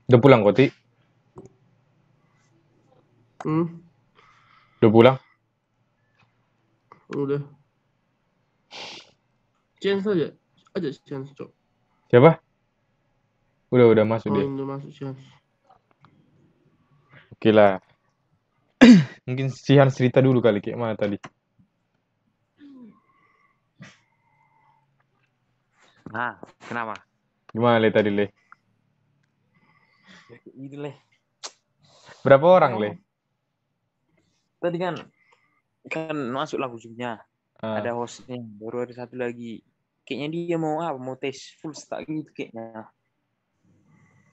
Udah pulang kok, Ti? Udah pulang? Udah. Chance aja. Aja chance, Cok. Siapa? Udah masuk Oh, dia. udah masuk chance. Oke lah. Mungkin si Hans cerita dulu kali, kayak mana tadi? Nah, kenapa? Gimana Le tadi, Le? Itu leh. Berapa orang, Le? Tadi kan masuk lagu ujungnya. Ah. Ada hostnya, baru ada satu lagi. Kayaknya dia mau tes full stack gitu kayaknya.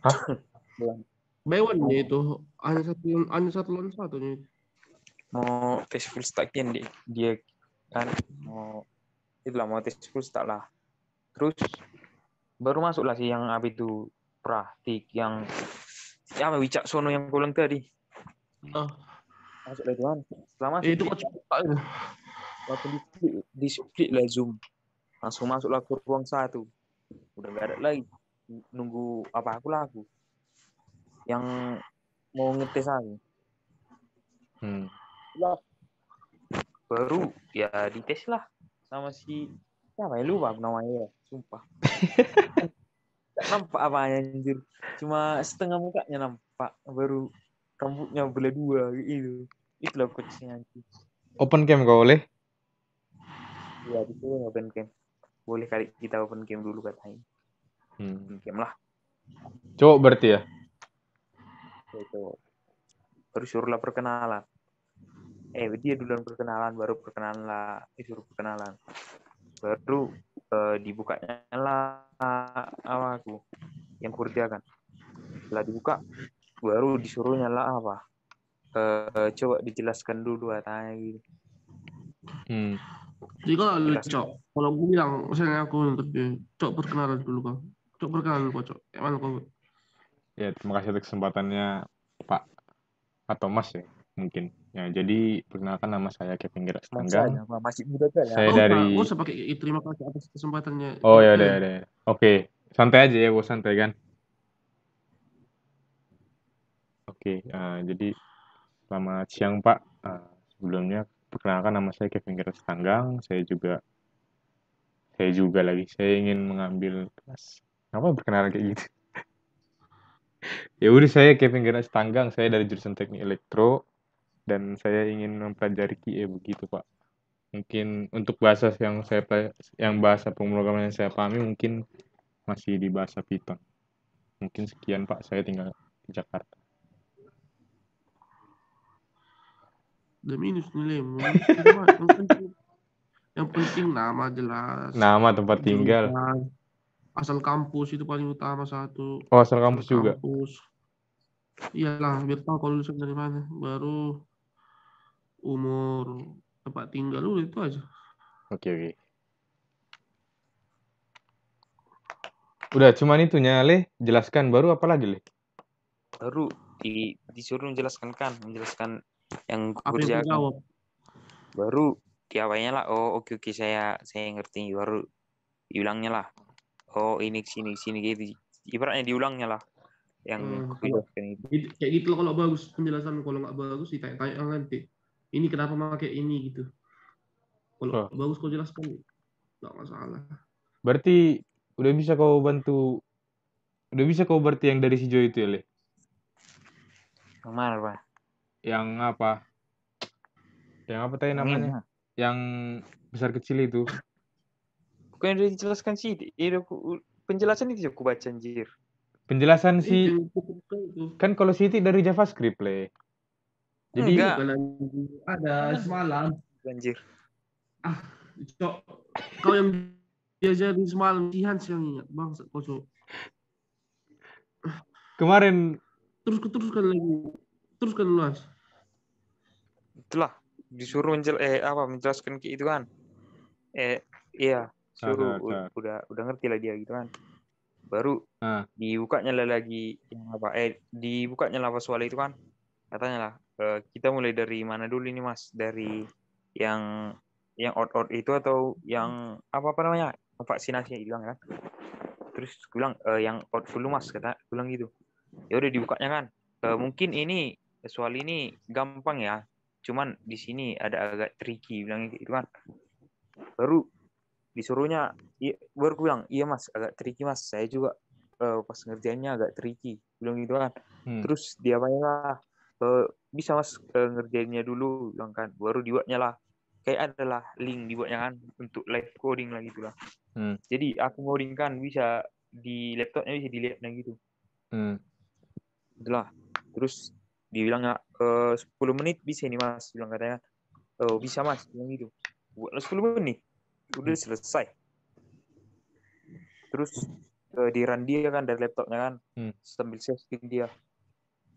Hah? Bewan ya itu. Hanya satu lawan satunya. Mau tes full stack kan dia kan mau tes full stack lah. Terus baru masuklah sih yang apa itu praktik yang Wicaksono yang pulang tadi. Masuk lagi kan. Setelah masuk Itu kok cepat ya. waktu di split lah Zoom. Langsung masuklah ke ruang 1. Udah gak ada lagi nunggu aku yang mau ngetes aku. Lah, baru ya dites lah sama si siapa ya, lupa namanya ya, sumpah. Gak nampak apanya anjir, cuma setengah mukanya nampak, baru rambutnya belah 2 gitu. Itulah coachnya anjir. Open cam kau boleh? Ya disuruh open cam, boleh kali kita open cam dulu katanya. Open cam lah. Cowok berarti ya? Itu baru suruhlah perkenalan. Dia duluan perkenalan, baru perkenalan lah, disuruh perkenalan. Baru dibukanya lah aku yang kerjakan. Setelah dibuka, baru disuruhnya lah coba dijelaskan dulu katanya gitu. Jadi kalau gue bilang, misalnya aku untuk Cok perkenalan dulu kau. Cok perkenalan dulu Cok. Kayak mana kau? Ya, terima kasih atas kesempatannya Pak atau Mas ya mungkin. Ya, jadi perkenalkan nama saya Kevin Gerak Setanggang. Masih muda kan ya? Saya dari. Gue usah pakai terima kasih atas kesempatannya. Oh ya udah. Oke, santai aja ya, bos, santai kan. Oke, jadi selamat siang Pak. Sebelumnya perkenalkan nama saya Kevin Gerak Setanggang. Saya ingin mengambil kelas. Kenapa perkenalan kayak gitu? Ya udah, saya Kevin Gerak Setanggang. Saya dari jurusan Teknik Elektro dan saya ingin mempelajari QA begitu Pak. Mungkin untuk bahasa bahasa pemrograman yang saya pahami mungkin masih di bahasa Python. Mungkin sekian Pak, saya tinggal di Jakarta. Udah minus nilai. Yang penting nama jelas. Nama, tempat tinggal. Asal kampus itu paling utama satu. Oh, asal kampus juga. Iyalah, biar tahu kalau lulusan dari mana. Baru umur, tempat tinggal lu itu aja. Oke. Udah, cuman itunya, Le. Jelaskan. Baru apa lagi, Le? Baru disuruh menjelaskan yang kerjakan. Jawab. Baru diawainya lah. Oh, oke, saya ngerti. Baru diulangnya lah. Oh, ini sini gitu. Ibaratnya diulangnya lah. Yang kayak gitu loh, kalau bagus penjelasan. Kalau nggak bagus ditanya nanti. Ini kenapa pakai ini gitu. Kalau bagus kau jelaskan, nggak masalah. Berarti udah bisa kau berarti yang dari si Joy itu ya, Le? Yang mana, Pak? Yang apa? Yang apa tadi Yang namanya? ini. Yang besar kecil itu. Bukan udah dijelaskan sih. Penjelasan itu aku baca anjir. Penjelasan Itu si yang itu. kan kalau Siti dari JavaScript, Le. Jadi Enggak. Bukan ada semalam. Anjir. Cok, kau yang diajarin semalam si Hans yang ingat bangsat kau cok. kemarin Teruskan lagi. Teruskan lu Hans. Itulah disuruh menjelaskan kayak itu kan. Iya, suruh Ada. udah ngerti lah dia gitu kan. Baru Nah, dibukanya lah lagi yang apa? Dibukanya lah soal itu kan. Katanya lah, kita mulai dari mana dulu ini Mas? Dari yang out itu atau yang apa namanya? Vaksinasi bilang kan. Terus gue bilang yang out dulu Mas, bilang gitu. Ya udah dibukanya kan. Mungkin ini soal ini gampang ya. Cuman di sini ada agak tricky bilang gitu kan. Baru disuruhnya baru gue bilang, iya Mas, agak tricky Mas. Saya juga pas ngerjainnya agak tricky bilang gitu kan. Terus dia lah bisa Mas ngerjainnya dulu bilang kan. Baru dibuatnya lah kayak adalah link dibuatnya kan untuk live coding lah gitu lah. Jadi aku ngoding kan bisa di laptopnya bisa dilihat gitu. Itulah. Terus dibilangnya 10 menit bisa nih Mas bilang katanya. Bisa Mas bilang gitu. Buatlah 10 menit udah selesai. Terus di run dia kan dari laptopnya kan sambil setting dia.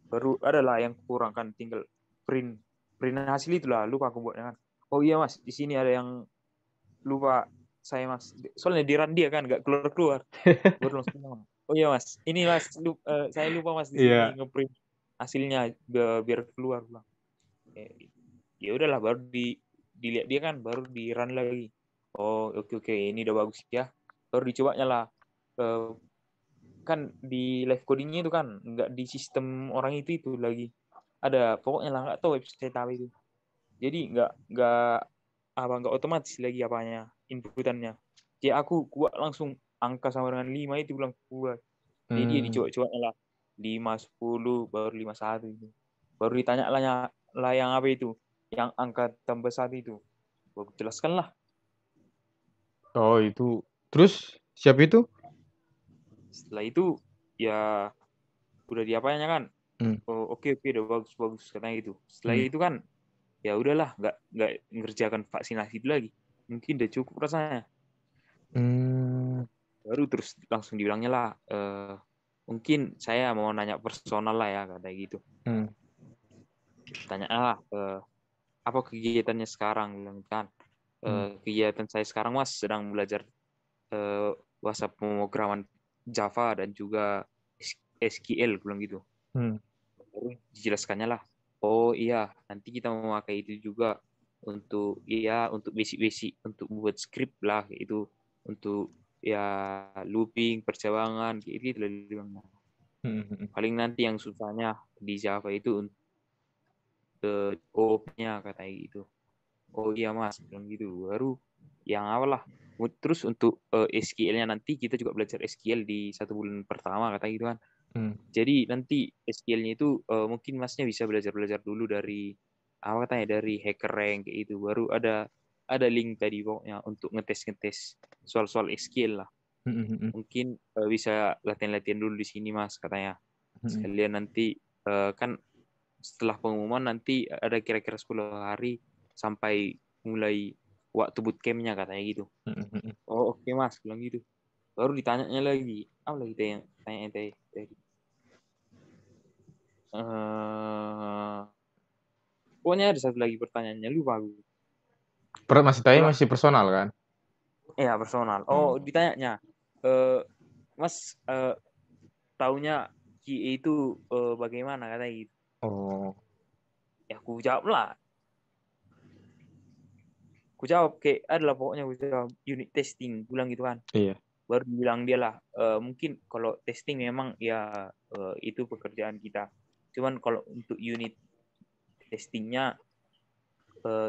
Baru adalah yang kurang kan tinggal print hasil itulah lupa aku buatnya kan. Oh iya Mas, di sini ada yang lupa saya Mas. Soalnya di run dia kan nggak keluar. Baru langsung oh iya Mas, ini Mas saya lupa Mas di sini ngeprint hasilnya biar keluar pulang. Ya udahlah baru dilihat dia kan baru di run lagi. Oh oke ini udah bagus ya. Baru dicobanya lah. Kan di live codingnya itu kan nggak di sistem orang itu lagi. Ada pokoknya lah nggak tahu website apa itu. Jadi nggak otomatis lagi apanya inputannya. Jadi aku buat langsung angka sama dengan 5 itu bilang buat. Jadi dia dicoba-coba lah 5, 10, baru 51 itu. Baru ditanya lah yang apa itu, yang angka tambah 1 itu. Baru jelaskan lah. Oh itu. Terus siapa itu? Setelah itu ya udah diapanya kan. Oh oke udah bagus katanya gitu. Setelah itu kan ya udahlah nggak ngerjakan vaksinasi itu lagi. Mungkin udah cukup rasanya. Baru terus langsung dibilangnya lah mungkin saya mau nanya personal lah ya katanya gitu. Tanya lah apa kegiatannya sekarang bilang kan. Kegiatan saya sekarang Mas sedang belajar bahasa pemrograman Java dan juga SQL bilang gitu. Baru dijelaskannya lah. Oh iya, nanti kita memakai itu juga untuk basic untuk buat script lah itu untuk ya looping, percabangan gitu lah dibilang. Paling nanti yang susahnya di Java itu untuk OOP-nya katanya gitu. Oh iya Mas, bilang gitu. Baru yang awal lah. Terus untuk SQL-nya nanti kita juga belajar SQL di 1 bulan pertama katanya gitu kan. Jadi nanti SQL-nya itu mungkin Masnya bisa belajar dulu dari apa katanya dari HackerRank kayak itu. Baru ada link tadi pokoknya untuk ngetes soal-soal SQL lah. Mungkin bisa latihan dulu di sini Mas katanya. Sekalian nanti kan setelah pengumuman nanti ada kira-kira 10 hari sampai mulai waktu bootcamp-nya katanya gitu. Oh oke Mas bilang gitu. Baru ditanyanya lagi apa lagi tanya tadi. Pokoknya ada satu lagi pertanyaannya lupa aku. Masih personal kan? Iya personal. Oh ditanyanya Mas taunya QA itu bagaimana katanya gitu. Oh. Ya aku jawab lah. Aku jawab kayak adalah pokoknya aku jawab unit testing bilang gitu kan. Iya. Baru bilang dia lah mungkin kalau testing memang ya itu pekerjaan kita. Cuman kalau untuk unit testingnya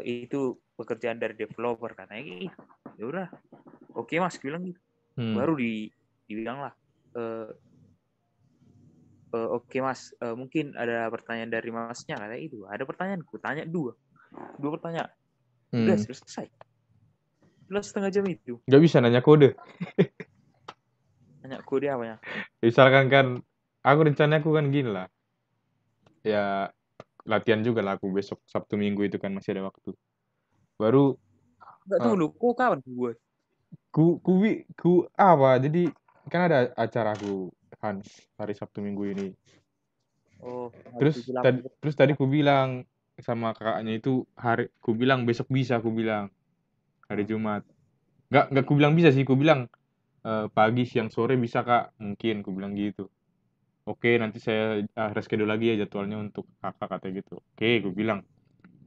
itu pekerjaan dari developer katanya gitu. Ya udah. Oke Mas bilang gitu. Baru dibilang lah Oke Mas, mungkin ada pertanyaan dari Masnya kata itu. Ada pertanyaanku, tanya dua pertanyaan. Udah selesai. Udah setengah jam itu. Nggak bisa nanya kode. Tanya kode apa ya? Misalkan kan, aku kan gini lah. Ya, latihan juga lah aku besok Sabtu Minggu itu kan masih ada waktu. Baru Enggak, tunggu dulu. Kok kapan buat? apa? Jadi kan ada acara aku Hans hari Sabtu Minggu ini. Oh, Terus tadi ku bilang sama kakaknya itu ku bilang besok bisa, ku bilang hari Jumat. Nggak ku bilang bisa sih, ku bilang pagi siang sore bisa kak, mungkin ku bilang gitu. Oke, nanti saya reschedule lagi ya jadwalnya untuk kakak katanya gitu. Oke, ku bilang.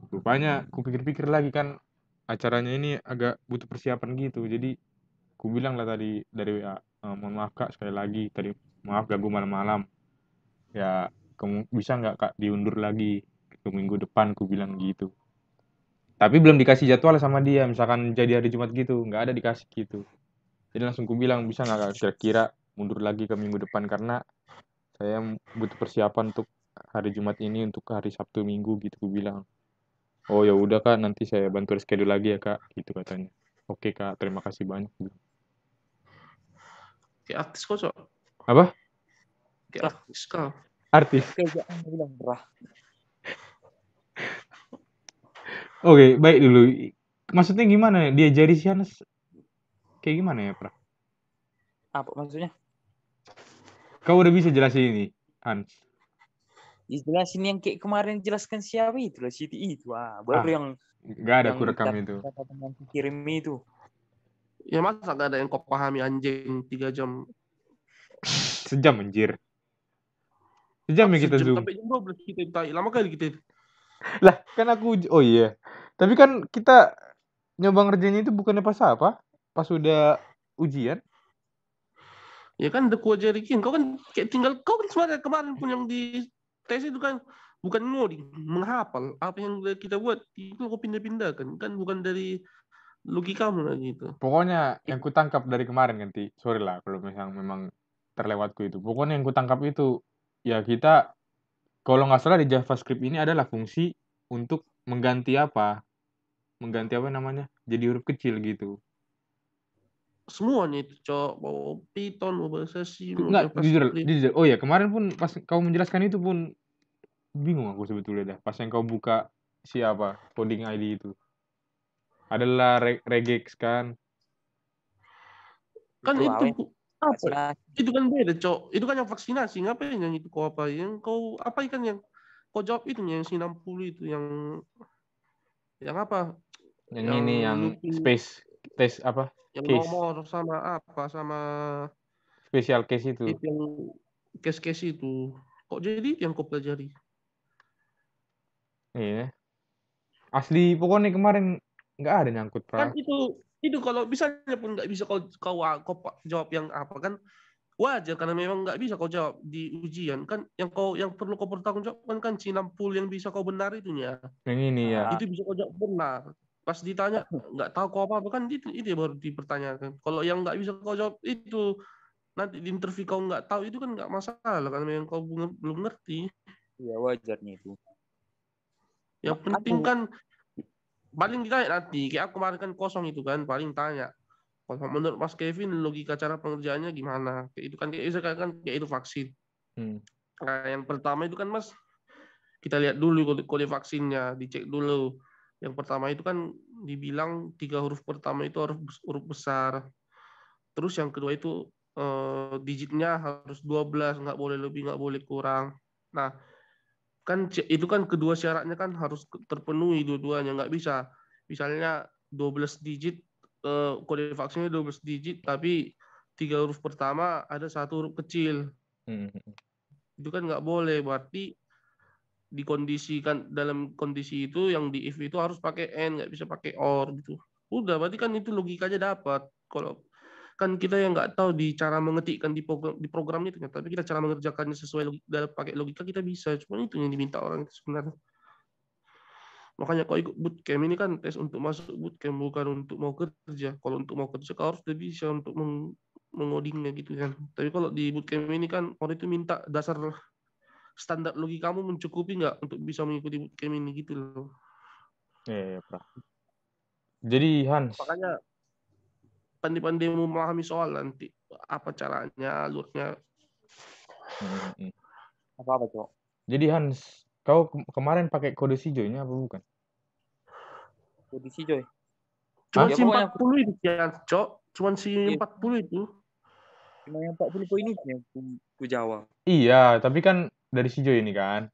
Rupanya ku pikir-pikir lagi kan acaranya ini agak butuh persiapan gitu. Jadi ku bilang lah tadi dari WA, mohon maaf kak sekali lagi tadi, maaf ganggu malam-malam. Ya, kamu bisa nggak kak diundur lagi ke minggu depan, ku bilang gitu. Tapi belum dikasih jadwal sama dia, misalkan jadi hari Jumat gitu, nggak ada dikasih gitu. Jadi langsung ku bilang, bisa nggak kak kira-kira mundur lagi ke minggu depan, karena saya butuh persiapan untuk hari Jumat ini untuk hari Sabtu Minggu gitu, ku bilang. Oh ya udah kak, nanti saya bantu reschedule lagi ya kak, gitu katanya. Oke kak, terima kasih banyak. Kayak artis kok, Cok. Apa? Kayak artis kau. Artis. Oke, jangan bilang berah. Oke, baik dulu. Maksudnya gimana? Diajari si Hans kayak gimana ya, Pra? Apa maksudnya? Kau udah bisa jelasin ini, Hans? Jelasin yang kayak kemarin jelaskan siapa itu lah, Siti itu. Baru yang nggak ada ku rekam itu. Yang kirim itu. Ya masa gak ada yang kau pahami anjing 3 jam. Sejam anjir. Sejam ya kita Zoom. Sampai jam 12 kita tai. Lama kali kita. Lah, kan oh iya. Tapi kan kita nyoba ngerjainnya itu bukannya pas apa? Pas udah ujian. Ya kan udah ku ajarikin. Kau kan kayak tinggal kau kan sebenarnya kemarin pun yang di tes itu kan bukan ngoding, menghafal apa yang kita buat itu kau pindah-pindahkan kan bukan dari logikamu lah gitu. Pokoknya yang ku tangkap dari kemarin nanti, sorry lah kalau misalnya memang terlewatku itu. Pokoknya yang ku tangkap itu ya kita kalau nggak salah di JavaScript ini adalah fungsi untuk mengganti apa? Mengganti apa namanya? Jadi huruf kecil gitu. Semuanya itu, Cok. Mau Python, mau bahasa C, mau Enggak, jujur. JavaScript. Oh ya, kemarin pun pas kau menjelaskan itu pun bingung aku sebetulnya dah. Pas yang kau buka siapa coding ID itu. Adalah regex kan. Kan itu apa? Vaksinasi. Itu kan beda, Cok. Itu kan yang vaksinasi. Ngapain yang itu kau apa? Yang kau apa kan yang kau jawab itu yang C60 itu yang apa? Yang ini yang looping, space tes apa? yang Case. nomor sama apa sama Special case itu. Itu yang case-case itu. Kok jadi yang kau pelajari? Iya. Asli pokoknya kemarin nggak ada nyangkut, Pra. Kan itu kalau misalnya pun nggak bisa kau jawab yang apa kan wajar karena memang nggak bisa kau jawab di ujian kan yang perlu kau pertanggungjawabkan kan C60 yang bisa kau benar itunya. Yang ini ya. Itu bisa kau jawab benar. Pas ditanya nggak tahu kau apa kan itu baru dipertanyakan. Kalau yang nggak bisa kau jawab itu nanti di interview kau nggak tahu itu kan nggak masalah karena memang kau belum ngerti. Iya wajarnya itu. Yang penting kan paling ditanya nanti kayak aku kemarin kan kosong itu kan paling tanya kalau menurut Mas Kevin logika cara pengerjaannya gimana kayak itu kan kayak itu vaksin. Nah, yang pertama itu kan Mas kita lihat dulu kode vaksinnya dicek dulu. Yang pertama itu kan dibilang 3 huruf pertama itu harus huruf besar. Terus yang kedua itu digitnya harus 12, nggak boleh lebih, nggak boleh kurang. Nah, kan itu kan kedua syaratnya kan harus terpenuhi dua-duanya, nggak bisa. Misalnya 12 digit, kode vaksinnya 12 digit, tapi 3 huruf pertama ada 1 huruf kecil. Itu kan nggak boleh, berarti dikondisikan dalam kondisi itu yang di if itu harus pakai N, nggak bisa pakai OR gitu. Udah, berarti kan itu logikanya dapat. Kalau kan kita yang nggak tahu di cara mengetikkan di program itu, tapi kita cara mengerjakannya sesuai dalam pakai logika kita bisa. Cuma itu yang diminta orang itu sebenarnya. Makanya kau ikut bootcamp ini kan tes untuk masuk bootcamp bukan untuk mau kerja. Kalau untuk mau kerja kau harus lebih bisa untuk mengodingnya gitu kan. Tapi kalau di bootcamp ini kan orang itu minta dasar standar logikamu mencukupi nggak untuk bisa mengikuti bootcamp ini gitu loh. Iya, Pra. Jadi Hans, Makanya pandai-pandai memahami soal nanti apa caranya, alurnya. Apa Cok? Jadi Hans, kau kemarin pakai kode Sijoy-nya apa bukan? Kondisi Joy. Cuman Ya, si pokoknya 40 itu ya, Cok. Cuman si Iya. 40 itu. cuma yang 40 poin itu yang ku jawab. Iya, tapi kan dari Sijoy ini kan.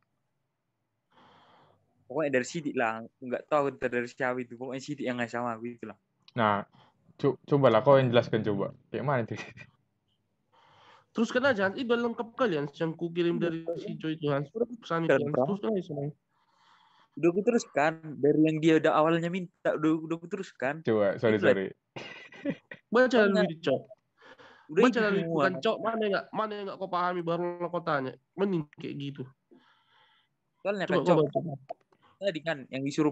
Pokoknya dari Sidik lah, nggak tahu dari siapa itu. Pokoknya Sidik yang nggak sama aku itu lah. Nah, cobalah kau yang jelaskan coba. Kayak mana tuh? Teruskan aja, itu lengkap kalian yang ku kirim dari si Joy itu, Hans. Pesan itu, Hans. Teruskan aja semuanya. Udah ku teruskan dari yang dia udah awalnya minta, udah ku teruskan. Coba, Itulah. sorry. Baca Soalnya- dulu, Cok. Udah Baca itu dulu, semua. bukan Cok. Mana yang nggak kau pahami baru kau tanya. Mending kayak gitu. Soalnya Coba kan kau Cok, baca. tadi kan yang disuruh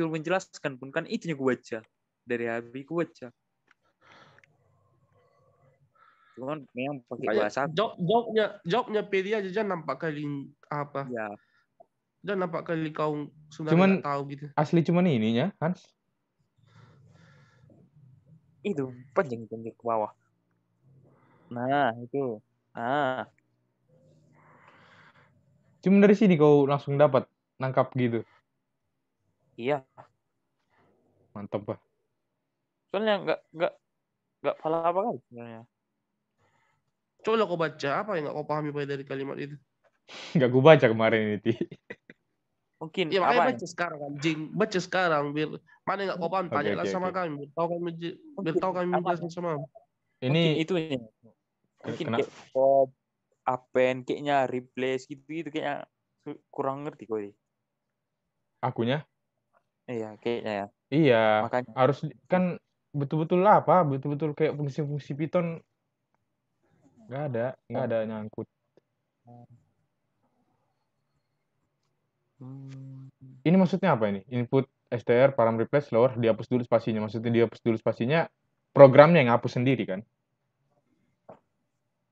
menjelaskan pun kan itunya ku baca. Dari habis ku baca. Cuman memang pakai bahasa Jawabnya PD aja jangan nampak kali apa. ya. Jangan nampak kali kau sebenarnya Cuman nggak tahu gitu. asli cuman ininya, Hans. Itu panjang ke bawah. Nah, itu. Ah, Cuman dari sini kau langsung dapat nangkap gitu. iya. Mantap, Pak. Soalnya nggak pala apa kali sebenarnya. Coba kau baca apa yang nggak kau pahami dari kalimat itu. Nggak gue baca kemarin ini, Ti. Mungkin Ya makanya apa? baca sekarang anjing, baca sekarang biar mana yang nggak kau paham, Oke, tanyalah oke, sama oke. kami, biar tahu kami Apa? menjelaskan sama. Mungkin Ini itu ya. Mungkin kena kayak pop, apen, kayaknya replace gitu kayaknya kurang ngerti kok. akunya. Iya, kayaknya ya. Iya, Makanya harus kan betul-betul apa? Betul-betul kayak fungsi-fungsi Python nggak ada nyangkut. Ini maksudnya apa ini? Input str param replace lower dihapus dulu spasinya. Maksudnya dihapus dulu spasinya, programnya yang hapus sendiri kan?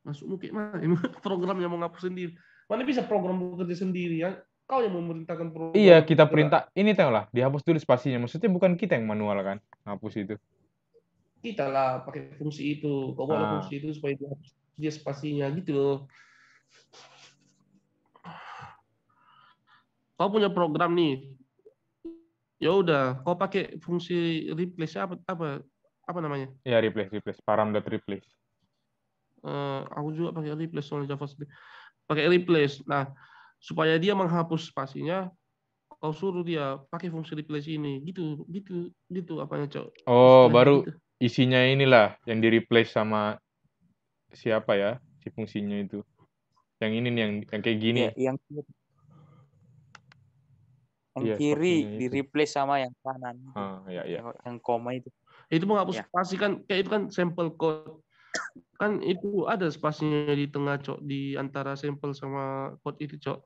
Masukmu kayak mana? Programnya mau ngapus sendiri. Mana bisa program bekerja sendiri ya? Kau yang memerintahkan program. Iya, kita bergerak. perintah ini tahu lah, dihapus dulu spasinya. Maksudnya bukan kita yang manual kan, hapus itu. Kita lah pakai fungsi itu. Kau bawa fungsi itu supaya dia spasinya gitu loh. Kau punya program nih. Ya udah, kau pakai fungsi replace apa namanya? Ya, replace, param.replace. Aku juga pakai replace soalnya JavaScript. Pakai replace. Nah, supaya dia menghapus spasinya, kau suruh dia pakai fungsi replace ini. Gitu apanya, Cok. Oh, Istilahnya baru gitu. isinya inilah yang di-replace sama siapa ya, si fungsinya itu. Yang ini nih, yang kayak gini. yang Iya, kiri sepertinya di itu. replace sama yang kanan. Ya. Yang koma itu. Itu menghapus Ya. spasi kan, kayak itu kan sampel code. Kan itu ada spasinya di tengah, Cok, di antara sampel sama code itu, Cok.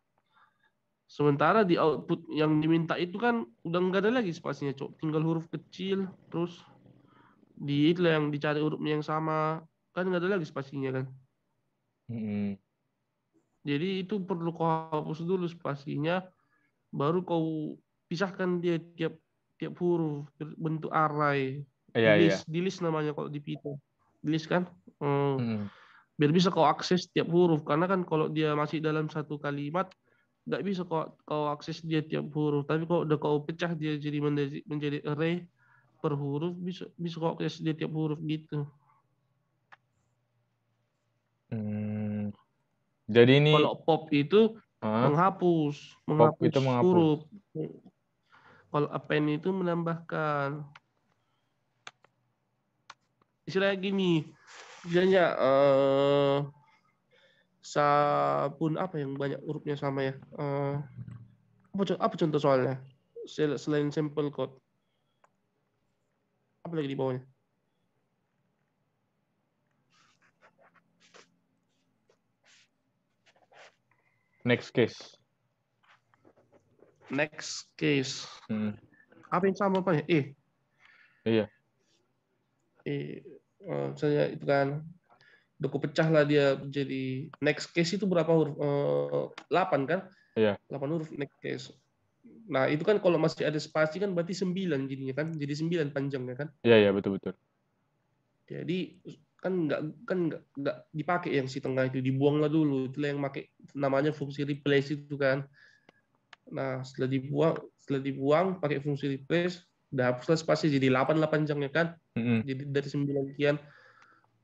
Sementara di output yang diminta itu kan udah nggak ada lagi spasinya, Cok. Tinggal huruf kecil, terus di itu yang dicari hurufnya yang sama, kan nggak ada lagi spasinya kan. Jadi itu perlu kau hapus dulu spasinya, baru kau pisahkan dia tiap huruf bentuk array. Iya. Di list namanya kalau di Python. Di list kan. Biar bisa kau akses tiap huruf, karena kan kalau dia masih dalam satu kalimat nggak bisa kau akses dia tiap huruf. Tapi kalau udah kau pecah dia jadi menjadi array per huruf, bisa kau akses dia tiap huruf gitu. Jadi ini kalau pop itu menghapus itu menghapus huruf. Kalau append itu menambahkan. Istilahnya gini, misalnya sabun apa yang banyak hurufnya sama ya? Apa contoh soalnya? Selain sampel code. Apa lagi di bawahnya? Next case. Apa yang sama apa ya? Iya. Misalnya itu kan udah pecah lah dia jadi next case itu berapa huruf? 8 kan? Iya. 8 huruf next case. Nah, itu kan kalau masih ada spasi kan berarti 9 jadinya kan. Jadi 9 panjangnya kan. Iya, betul. Jadi kan nggak dipakai yang si tengah itu, dibuanglah dulu. Itulah yang pakai namanya fungsi replace itu kan. Nah, setelah dibuang pakai fungsi replace, udah hapuslah spasi jadi 8 lah panjangnya kan. Jadi dari 9 sekian.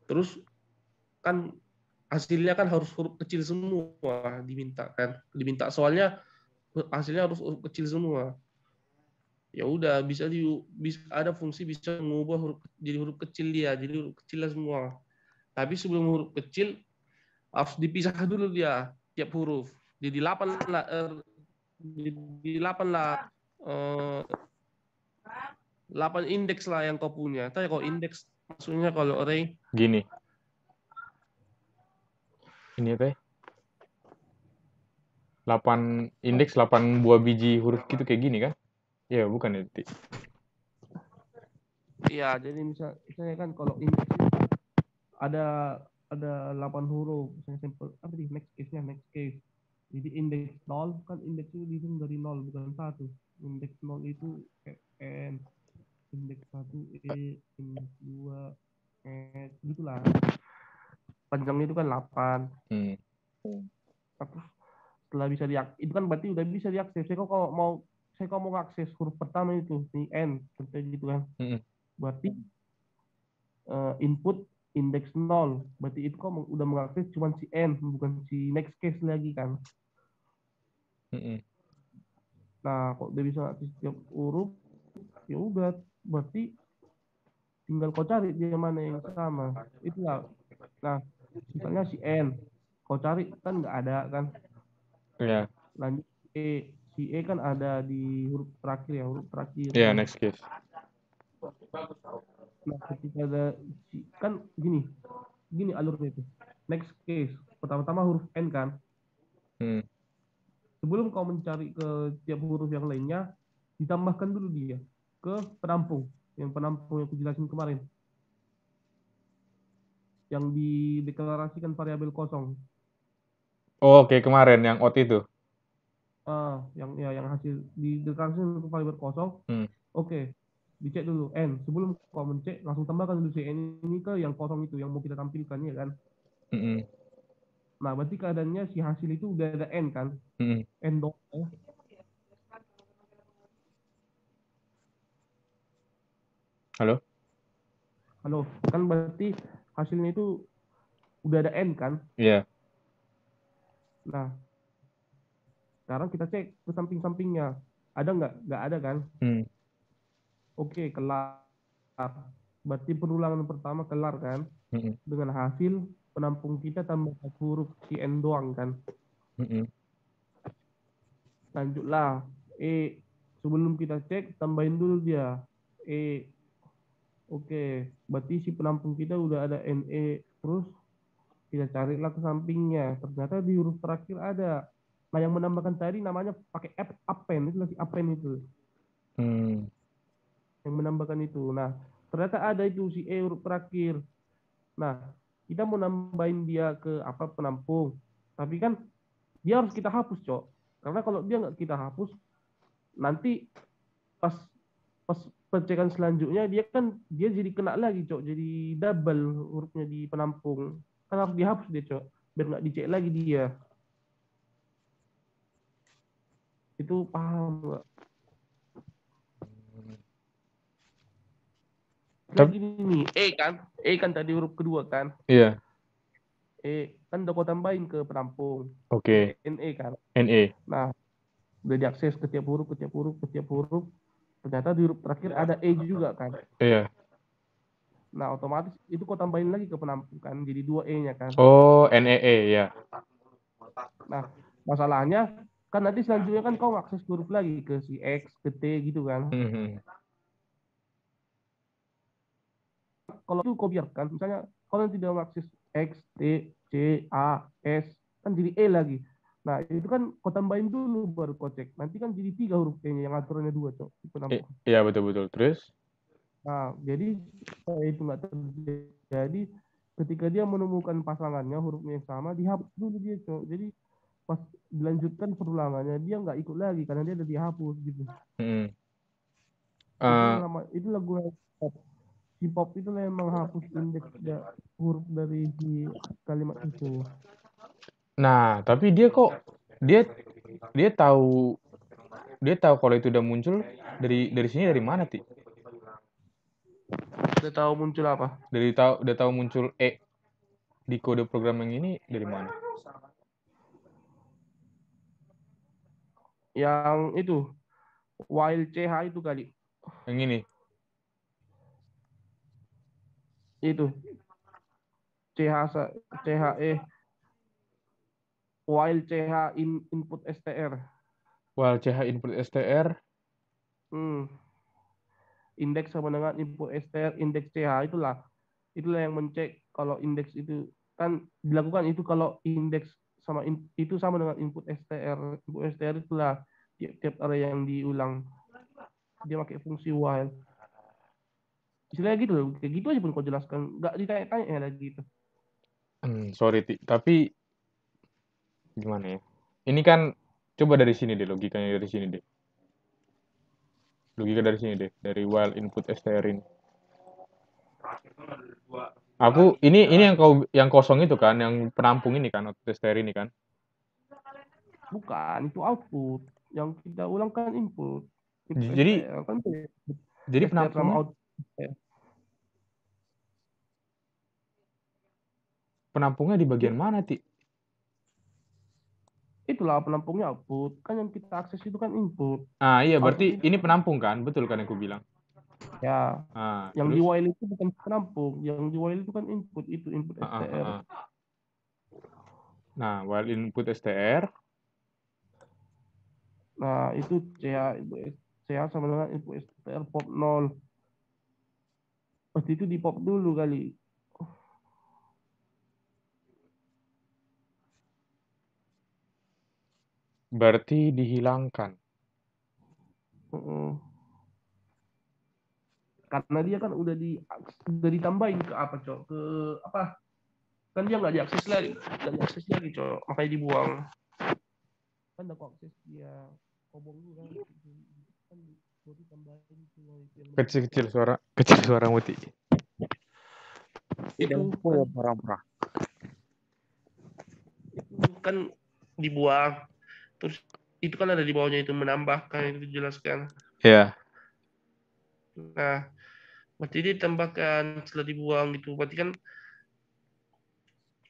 Terus kan hasilnya kan harus huruf kecil semua diminta kan. Diminta soalnya hasilnya harus huruf kecil semua. Ya udah bisa ada fungsi bisa mengubah jadi huruf kecil dia, jadi huruf kecil lah semua. Tapi sebelum huruf kecil harus dipisah dulu dia tiap huruf. Jadi 8 lah jadi 8 lah 8 indeks lah yang kau punya. Tanya kalau indeks maksudnya kalau array Gini. Ini teh 8 indeks 8 buah biji huruf gitu kayak gini kan? Iya, bukan ya, Ti? Iya, jadi misalnya kan kalau indeks ada 8 huruf, misalnya sampel apa sih next case. Jadi indeks 0 kan indeks itu dihitung dari 0 bukan 1. Indeks 0 itu n, indeks 1 e, indeks 2 s gitulah. Panjangnya itu kan 8. Terus setelah bisa itu kan berarti udah bisa diakses. Saya kok mau ngakses huruf pertama itu si n seperti gitu kan. Berarti input indeks 0. Berarti itu kok udah mengakses cuma si n, bukan si next case lagi kan. Nah, kok udah bisa ngakses setiap huruf, ya udah berarti tinggal kau cari dia mana yang sama. Itulah. Nah, misalnya si n, kau cari kan nggak ada kan. Iya. Lanjut e, si e kan ada di huruf terakhir ya, huruf terakhir. Iya, next case. Nah, ketika ada kan gini alurnya itu. Next case, pertama-tama huruf n kan. Sebelum kau mencari ke tiap huruf yang lainnya, ditambahkan dulu dia ke penampung yang aku jelasin kemarin. Yang dideklarasikan variabel kosong. Oh, oke, kemarin yang out itu. Yang hasil dideklarasikan variabel kosong. Oke. Dicek dulu n. Sebelum kau mencek, langsung tambahkan dulu si n ini ke yang kosong itu yang mau kita tampilkan ya kan. Nah, berarti keadaannya si hasil itu udah ada n kan. N dong. Halo, kan berarti hasilnya itu udah ada n kan? Iya. Nah, sekarang kita cek ke samping-sampingnya. Ada nggak? Nggak ada kan? Oke, kelar. Berarti perulangan pertama kelar kan? Dengan hasil penampung kita tambah huruf si n doang kan? Lanjutlah. Sebelum kita cek, tambahin dulu dia. Oke, berarti si penampung kita udah ada NE. Terus kita carilah ke sampingnya. Ternyata di huruf terakhir ada. Nah, yang menambahkan tadi namanya pakai append. Itu lagi append itu. Yang menambahkan itu. Nah, ternyata ada itu si E huruf terakhir. Nah, kita mau nambahin dia ke penampung. Tapi kan dia harus kita hapus, Cok. Karena kalau dia nggak kita hapus, nanti pas pengecekan selanjutnya dia jadi kena lagi, Cok. Jadi double hurufnya di penampung. Kan harus dihapus dia, Cok. Biar nggak dicek lagi dia. Itu paham nggak? Lagi nih, E kan tadi huruf kedua kan? Iya. E kan udah kau tambahin ke penampung. Oke. NE kan? NE. Nah, udah diakses ke tiap huruf. Ternyata di huruf terakhir ada E juga kan? Iya. Nah, otomatis itu kau tambahin lagi ke penampung kan? Jadi 2 E-nya kan? Oh, NEE ya. Nah, masalahnya kan nanti selanjutnya kan kau akses huruf lagi ke si X, ke T gitu kan? Kalau itu kau biarkan, misalnya kalau nanti dia mengakses X, T, C, A, S, kan jadi E lagi. Nah, itu kan kau tambahin dulu baru kau cek. Nanti kan jadi 3 huruf E-nya yang aturannya 2, Cok. Iya, betul-betul. Terus? Nah, jadi supaya itu nggak terjadi, ketika dia menemukan pasangannya hurufnya yang sama, dihapus dulu dia, Cok. Jadi pas dilanjutkan perulangannya dia nggak ikut lagi karena dia udah dihapus gitu. Itu yang lama, itu lagu pop. Si pop itu yang menghapus indeks huruf dari si kalimat itu. Nah, tapi dia dia tahu kalau itu udah muncul dari sini dari mana, Ti? Udah tahu muncul apa? Udah tahu muncul di kode program yang ini dari mana? Yang itu while CH itu kali. Yang ini. Itu CHE while CH input STR. While CH input STR. Indeks sama dengan input STR, indeks CH itulah yang mencek kalau indeks itu kan dilakukan itu kalau indeks sama itu sama dengan input STR. Input STR itulah tiap array yang diulang. Dia pakai fungsi while. Istilahnya gitu loh, kayak gitu aja pun kau jelaskan, nggak ditanya-tanya lagi gitu. Sorry, Ti. Tapi gimana ya? Ini kan coba dari sini deh, logikanya dari sini deh. Logika dari sini deh, dari while input STR ini. Aku ini yang kosong itu kan, yang penampung ini kan, output STR ini kan. Bukan, itu output. Yang kita ulang kan input. Jadi STR kan jadi STR sama output. Penampungnya di bagian mana, Ti? Itulah penampungnya output. Kan yang kita akses itu kan input. Ah iya, berarti Output ini penampung kan? Betul kan yang aku bilang? Ya, yang terus? di while itu bukan penampung. Yang di while itu kan input, itu input STR. Nah, while input STR. Nah, itu CH sama dengan input STR pop 0. Pasti itu di pop dulu kali. Berarti dihilangkan. Karena dia kan udah ditambahin ke apa, Cok? Ke apa? Kan dia nggak diakses lagi, Cok. Makanya dibuang. Kan udah kok akses dia kobong juga kan ditambahin Kecil suara Muti. Itu kan dibuang. Terus itu kan ada di bawahnya itu menambahkan, itu dijelaskan. Iya. Nah, berarti dia ditambahkan setelah dibuang gitu. Berarti kan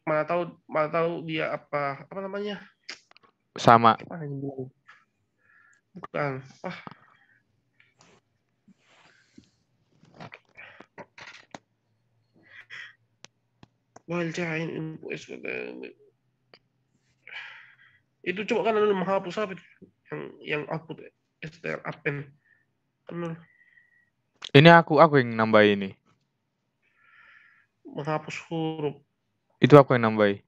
mana tahu dia apa namanya? Sama. Bukan. While cain info itu coba kan lu menghapus apa itu? Yang output STR append. Kan ini aku yang nambah ini. Menghapus huruf. Itu aku yang nambahin.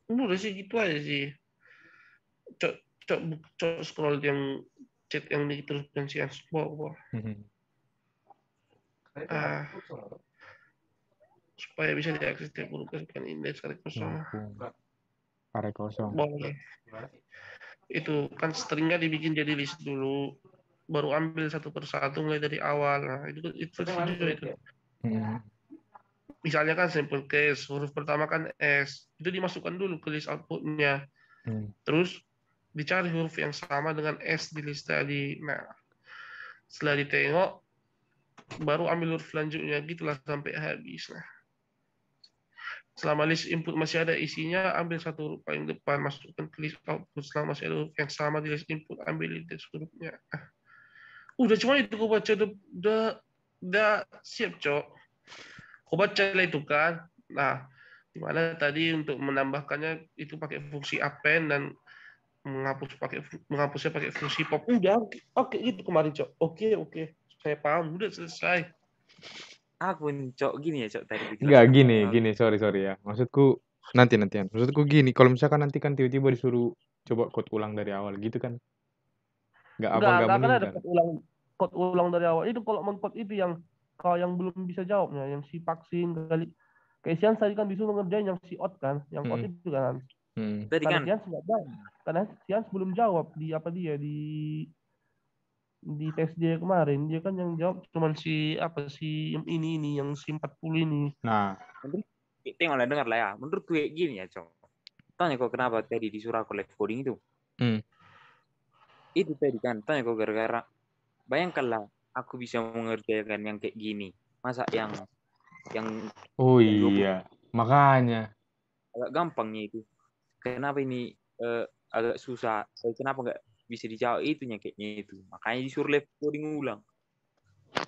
Udah sih gitu aja sih. Cok scroll yang chat yang diteruskan si bawah. Supaya bisa diakses tiap huruf kan indeks array kosong. Boleh. Itu kan stringnya dibikin jadi list dulu, baru ambil satu persatu mulai dari awal. Nah, itu. Misalnya kan simple case, huruf pertama kan S, itu dimasukkan dulu ke list outputnya. Terus dicari huruf yang sama dengan S di list tadi. Nah, setelah ditengok, baru ambil huruf selanjutnya, gitulah sampai habis. Nah, selama list input masih ada isinya, ambil satu huruf paling depan, masukkan ke list output. Selama masih ada huruf yang sama di list input, ambil indeks hurufnya. Udah cuma itu gue baca, udah siap, Cok. Gue baca itu kan. Nah, dimana tadi untuk menambahkannya itu pakai fungsi append dan menghapusnya pakai fungsi pop. Udah, oke gitu kemarin, Cok. Oke, saya paham, udah selesai. Aku cok gini ya cok tadi Enggak, dijelaskan. gini, sorry ya. Maksudku nantian. Maksudku gini, kalau misalkan nanti kan tiba-tiba disuruh coba code ulang dari awal gitu kan, nggak Enggak akan ada meninggal. code ulang dari awal. Itu kalau code itu yang kalau yang belum bisa jawabnya, yang si vaksin kali. Kayak Sian tadi kan disuruh ngerjain yang si Ot kan, yang Ot Hmm. itu kan. Tadi Karena kan Sian nggak jawab. Karena Sian belum jawab di apa dia di tes dia kemarin. Dia kan yang jawab cuman si apa si ini yang si 40 ini. Nah, tengok lah dengar lah ya. Menurut gue gini ya cok. Tanya kok kenapa tadi disuruh aku live coding itu? Itu tadi kan tanya kok gara-gara bayangkanlah aku bisa mengerjakan yang kayak gini. Masa yang oh yang 20 iya, makanya. agak gampangnya itu. Kenapa ini agak susah? Kenapa nggak bisa dijawab itunya kayaknya itu? Makanya disuruh live coding ulang.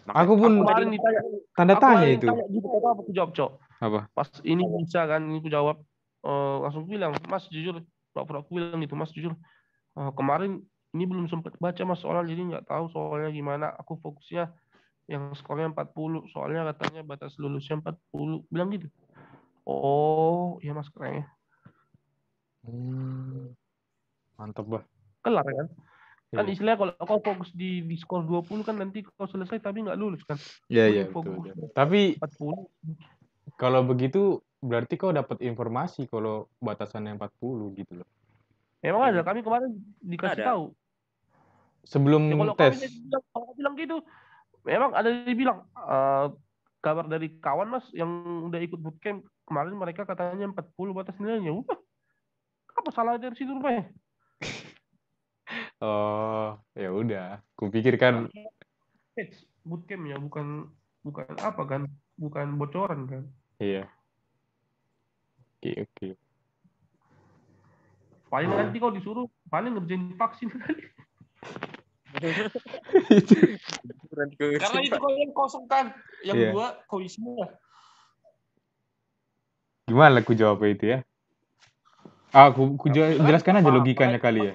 Makanya Aku pun kemarin ditanya, tanda aku tanya kemarin itu. ditanya gitu apa aku jawab cok. Apa? Pas ini bisa kan ini aku jawab langsung bilang Mas jujur pura-pura aku bilang gitu Mas jujur kemarin ini belum sempat baca Mas soalnya jadi nggak tahu soalnya gimana aku fokusnya yang skornya 40 soalnya katanya batas lulusnya 40 bilang gitu. Oh iya Mas keren ya. Mantap bah. Kelar kan? Kan Iya. istilahnya kalau kau fokus di skor 20 kan nanti kau selesai tapi nggak lulus kan. Iya, Fokus betul. Tapi 40. kalau begitu berarti kau dapat informasi kalau batasannya 40 gitu loh. Emang ada kami kemarin dikasih ada. tahu. Sebelum Ya, kalau tes. kami bilang gitu, memang ada yang bilang kabar dari kawan Mas yang udah ikut bootcamp kemarin mereka katanya 40 batas nilainya. Udah, apa salah dari situ rupanya? Oh, ya udah. Kupikir kan Bootcamp ya, bukan apa kan? Bukan bocoran kan? iya. Oke. Paling nanti kau disuruh paling ngerjain vaksin kali. Karena itu kau yang kosong kan, yang Iya. dua kau isinya. Gimana aku jawab itu ya? Aku jelaskan aja logikanya kali ya.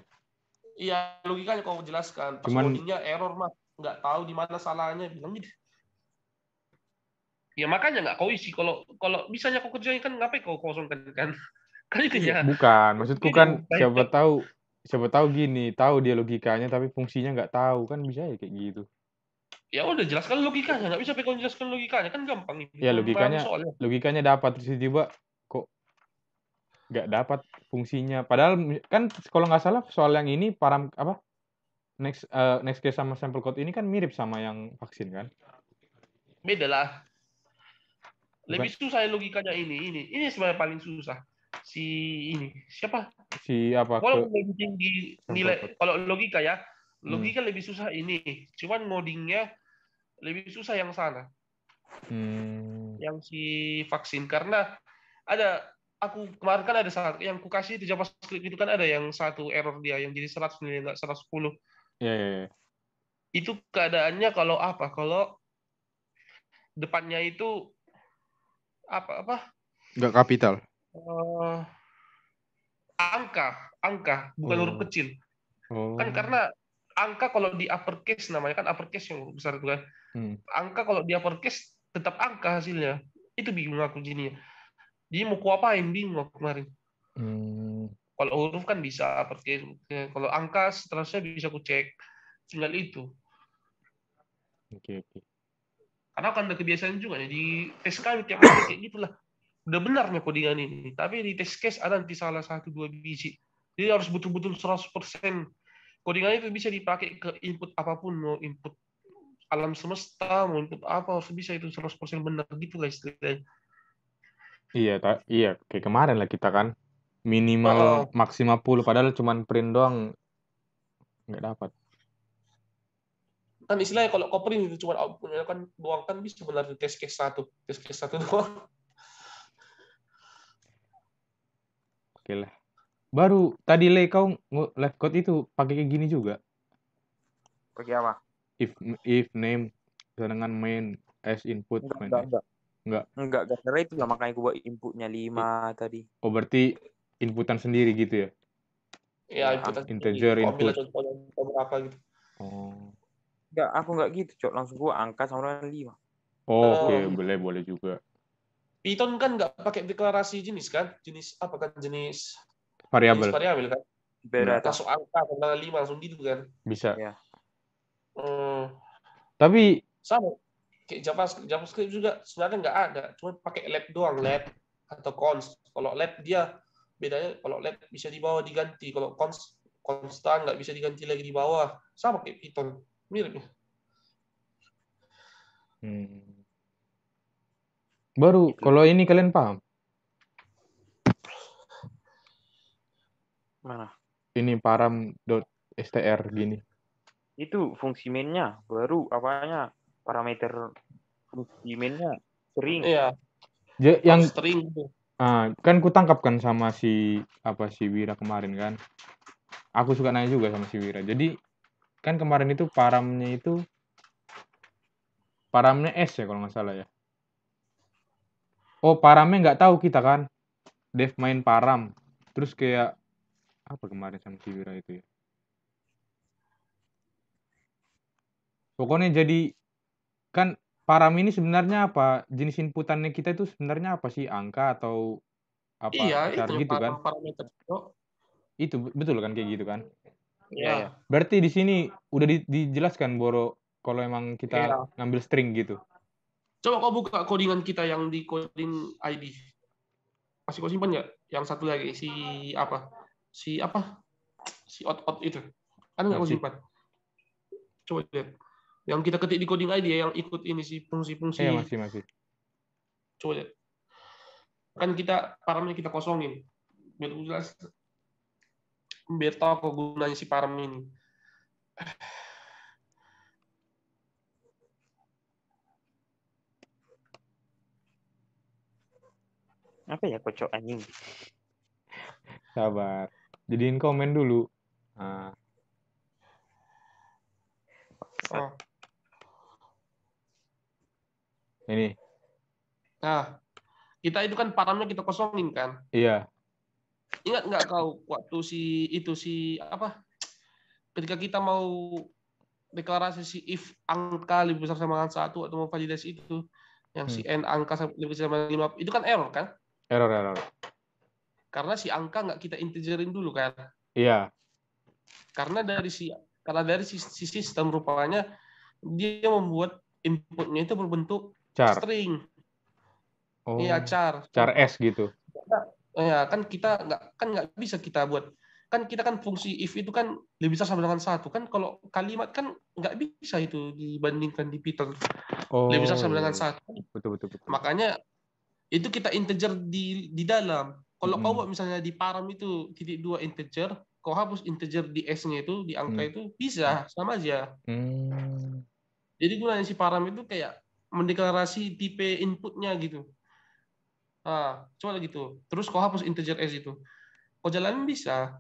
Iya, logikanya kau jelaskan. Pas Cuman codingnya error Mas, nggak tahu di mana salahnya bilang gitu. Ya makanya nggak kau isi. Kalau bisanya kau kerjain kan ngapain kau kosongkan kan? Kan itu ya. bukan, maksudku kan Jadi, siapa tahu gini, tahu dia logikanya tapi fungsinya nggak tahu kan bisa ya kayak gitu. ya udah jelaskan logikanya. Nggak bisa kau jelaskan logikanya kan gampang itu. Ya Soalnya. logikanya dapat terus tiba kok nggak dapat fungsinya. Padahal kan kalau nggak salah soal yang ini next case sama sampel code ini kan mirip sama yang vaksin kan? Beda lah. Lebih Bukan? susah logikanya ini. Ini sebenarnya paling susah. Si ini siapa? Si apa ke Walaupun lebih tinggi sampel nilai code. kalau logika ya, logika lebih susah ini. Cuman ngodingnya lebih susah yang sana. Yang si vaksin karena ada aku kemarin kan ada saat yang ku kasih di JavaScript itu kan ada yang satu error dia yang jadi 100 nilai nggak 110. Iya. Itu keadaannya kalau apa? Kalau depannya itu apa? Nggak kapital. Angka bukan huruf kecil. Kan karena angka kalau di uppercase namanya kan uppercase yang besar itu kan. Angka kalau di uppercase tetap angka hasilnya. Itu bingung aku jadinya. Jadi mau kuapain bingung aku kemarin. Kalau huruf kan bisa uppercase. Kalau angka seterusnya bisa ku cek. Tinggal itu. Oke. Karena kan ada kebiasaan juga ya di tes kami tiap hari kayak gitulah. Udah benarnya codingan ini, tapi di test case ada nanti salah 1-2 biji. Jadi harus betul-betul 100% codingan itu bisa dipakai ke input apapun, mau input alam semesta, mau input apa harus bisa itu 100% benar gitu lah istilahnya. Iya, kayak kemarin lah kita kan minimal maksimal 10 padahal cuma print doang nggak dapat. Kan istilahnya kalau kau print itu cuma outputnya kan doang kan bisa benar di test case 1 doang. Oke lah. Baru tadi kau live code itu pakai kayak gini juga. Pakai apa? If name dengan main as input. Enggak, karena itu lah makanya gue buat inputnya 5 tadi. Oh, berarti inputan sendiri gitu ya? Ya, inputan integer sendiri. input. Berapa gitu. Oh. Enggak, aku enggak gitu, Cok. Langsung gue angka sama 5. Oke, Eh, boleh juga. Python kan nggak pakai deklarasi jenis kan? Jenis apa kan? Jenis Variabel variabel kan? Beda Masuk angka tanggal 5 langsung gitu kan? bisa. ya. Hmm, Tapi sama kayak JavaScript juga sebenarnya nggak ada, cuma pakai let doang, let atau const. Kalau let dia bedanya, kalau let bisa di bawah diganti, kalau konstan nggak bisa diganti lagi di bawah. Sama kayak Python, mirip ya. baru Gitu. kalau ini kalian paham? Mana? Ini param.str gini. Itu fungsi mainnya baru apanya parameter fungsi mainnya sering. Iya, Yang string gitu. kan ku tangkap kan sama si Wira kemarin kan. Aku suka nanya juga sama si Wira. Jadi kan kemarin itu paramnya S ya kalau nggak salah ya. Oh, paramnya nggak tahu kita kan. Dev main param. Terus kayak apa kemarin sama si Wira itu ya. Pokoknya jadi kan param ini sebenarnya apa? Jenis inputannya kita itu sebenarnya apa sih? Angka atau Iya, apa char itu gitu kan? parameter. Itu betul kan kayak gitu kan? Iya, ya. Iya, Berarti di sini udah dijelaskan Boro kalau emang kita iya. ngambil string gitu. Coba kau buka codingan kita yang di coding ID. Masih kau simpan nggak? Yang satu lagi si apa? Si apa? Si out itu. Ada nggak kau Masih. simpan? Coba lihat. Yang kita ketik di coding ID yang ikut ini si fungsi-fungsi. Masih. Coba lihat. Kan kita paramnya kita kosongin. Biar jelas. Biar tahu kok gunanya si param ini. Apa ya kocok anjing? Sabar. Jadiin komen dulu. Nah, Oh. ini. Nah, kita itu kan paramnya kita kosongin kan. Iya. Ingat nggak kau waktu si apa? Ketika kita mau deklarasi si if angka lebih besar sama dengan 1 atau mau validasi itu yang si n angka lebih besar sama 5 itu kan error kan? Error. Karena si angka nggak kita integerin dulu kan? Iya. Karena dari si sistem rupanya dia membuat inputnya itu berbentuk Char. string. Oh. Iya, char. Char S gitu. Ya kan kita nggak bisa kita buat, kan kita kan fungsi if itu kan lebih besar sama dengan 1 kan, kalau kalimat kan nggak bisa itu dibandingkan di Python lebih besar sama dengan 1. Betul. Makanya itu kita integer di dalam. Kalau kau buat misalnya di param itu titik 2 integer, kau hapus integer di S-nya itu, di angka itu bisa sama aja. Jadi gunanya si param itu kayak mendeklarasi tipe inputnya gitu. Coba gitu. Terus kau hapus integer S itu. Kau jalanin bisa.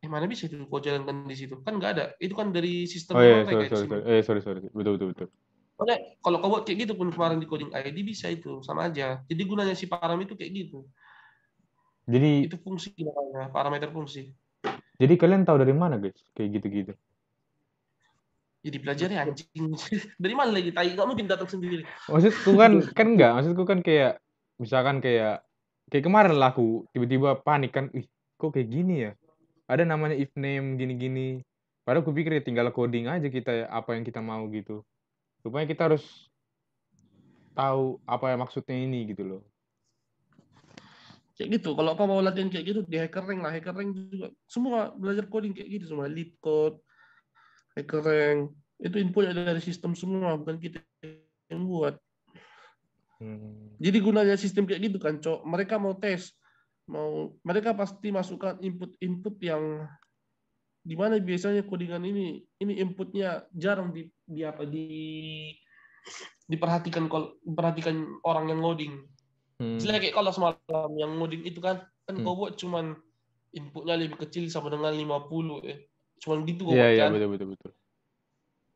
Mana bisa itu kau jalankan di situ? Kan nggak ada. Itu kan dari sistemnya mereka itu. Sorry. Betul. Makanya kalau kau buat kayak gitu pun kemarin di coding ID bisa itu sama aja. Jadi gunanya si param itu kayak gitu. Jadi Itu fungsi namanya, parameter fungsi. Jadi kalian tahu dari mana guys kayak gitu-gitu? Jadi pelajari anjing. Dari mana lagi? Tai nggak mungkin datang sendiri. Maksudku kan enggak, maksudku kan kayak misalkan kayak kemarin lah aku tiba-tiba panik kan, kok kayak gini ya? Ada namanya if name gini-gini. Padahal aku pikir ya tinggal coding aja kita ya, apa yang kita mau gitu. Rupanya kita harus tahu apa yang maksudnya ini gitu loh. Kayak gitu. Kalau kau mau latihan kayak gitu di HackerRank lah. HackerRank juga semua belajar coding kayak gitu semua. Lead code, HackerRank itu inputnya dari sistem semua, bukan kita yang buat. Jadi gunanya sistem kayak gitu kan, Cok. Mereka mau tes, mereka pasti masukkan input yang di mana biasanya codingan ini inputnya jarang diperhatikan orang yang loading. Misalnya kayak kalau semalam yang loading itu kan kau buat cuman inputnya lebih kecil sama dengan 50 cuman gitu kau buat kan. Iya, betul.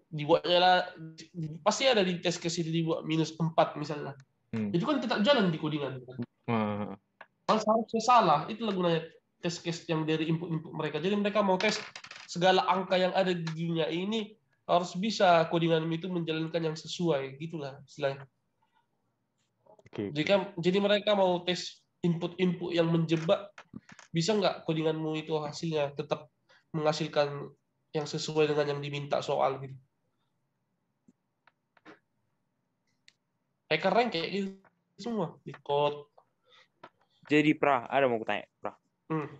Dibuatnya lah, pasti ada di test case itu dibuat -4 misalnya. Itu kan tetap jalan di codingan. Kalau seharusnya salah, itulah gunanya test case yang dari input mereka. Jadi mereka mau tes segala angka yang ada di dunia ini harus bisa codinganmu itu menjalankan yang sesuai, gitulah istilahnya. Oke. Jadi mereka mau tes input-input yang menjebak, bisa nggak codinganmu itu hasilnya tetap menghasilkan yang sesuai dengan yang diminta soal gitu. Hacker rank kayak gitu semua di code. Jadi ada mau tanya, Hmm.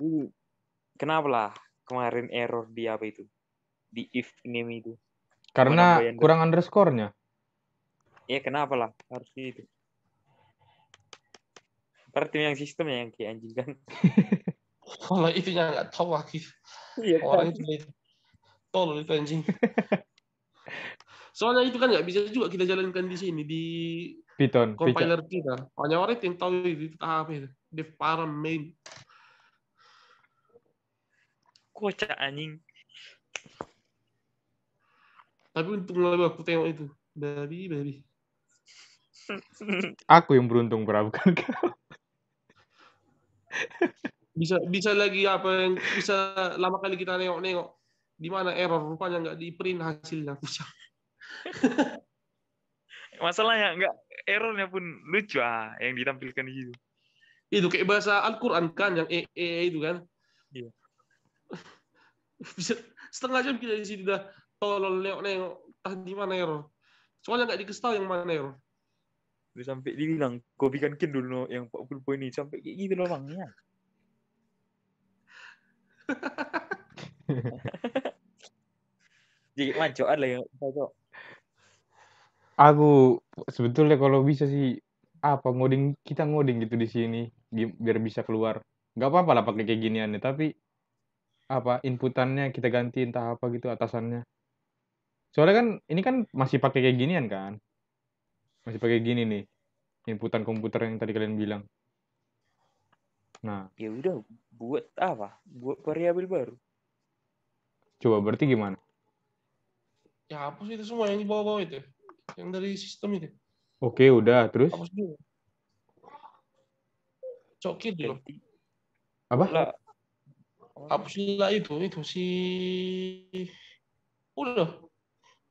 Ini kenapa lah kemarin error di apa itu? Di if name itu. Karena nambahin kurang underscore-nya. Ya kenapa lah harus itu? Berarti yang sistemnya yang kayak anjing kan. Kalau itunya nggak tahu lagi. Iya Orang itu tolol itu anjing. Soalnya itu kan nggak bisa juga kita jalankan di sini di Python. compiler kita. Hanya orang yang tahu itu apa itu. Dev param main. Kocak anjing. Tapi untung lah aku tengok itu. Babi. Aku yang beruntung, Bra, bukan kau. Bisa lagi apa yang bisa lama kali kita nengok di mana error, rupanya nggak di print hasilnya. Masalahnya enggak, errornya pun lucu yang ditampilkan di situ. Itu kayak bahasa Al-Quran kan yang itu kan. Iya. Bisa setengah jam kita di sini dah tolol nengok di mana error. Soalnya nggak dikasih tahu yang mana error. Udah sampai dibilang kau bikinkan dulu yang 40 poin ini sampai kayak gitu loh bangnya. Jadi maco ada yang cocok. Aku sebetulnya kalau bisa sih kita ngoding gitu di sini biar bisa keluar. Nggak apa-apa lah pakai kayak ginian nih, tapi inputannya kita ganti entah apa gitu atasannya. Soalnya kan ini kan masih pakai kayak ginian kan. Masih pakai gini nih. Inputan komputer yang tadi kalian bilang. Nah, Ya udah buat apa? Buat variabel baru. coba berarti gimana? Ya hapus itu semua yang di bawah-bawah itu. Yang dari sistem itu. Oke, udah. Terus? Hapus dulu. Cokit dulu. Apa? Lah, Hapuslah itu si udah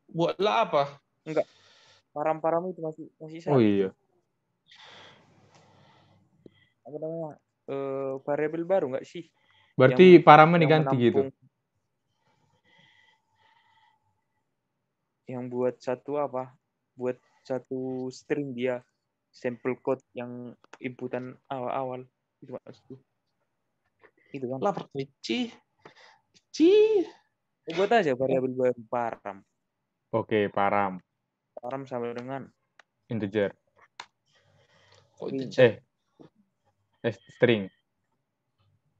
buatlah apa? enggak. Param-param itu masih Oh sama iya. itu. Apa namanya? Variabel baru enggak sih? Berarti paramnya yang diganti gitu. Yang buat buat satu string dia sampel code yang inputan awal itu maksudku. Itu kan. Lapar kecil. Buat aja variabel baru param. Oke, param. Param sama dengan Integer. Kok integer? String.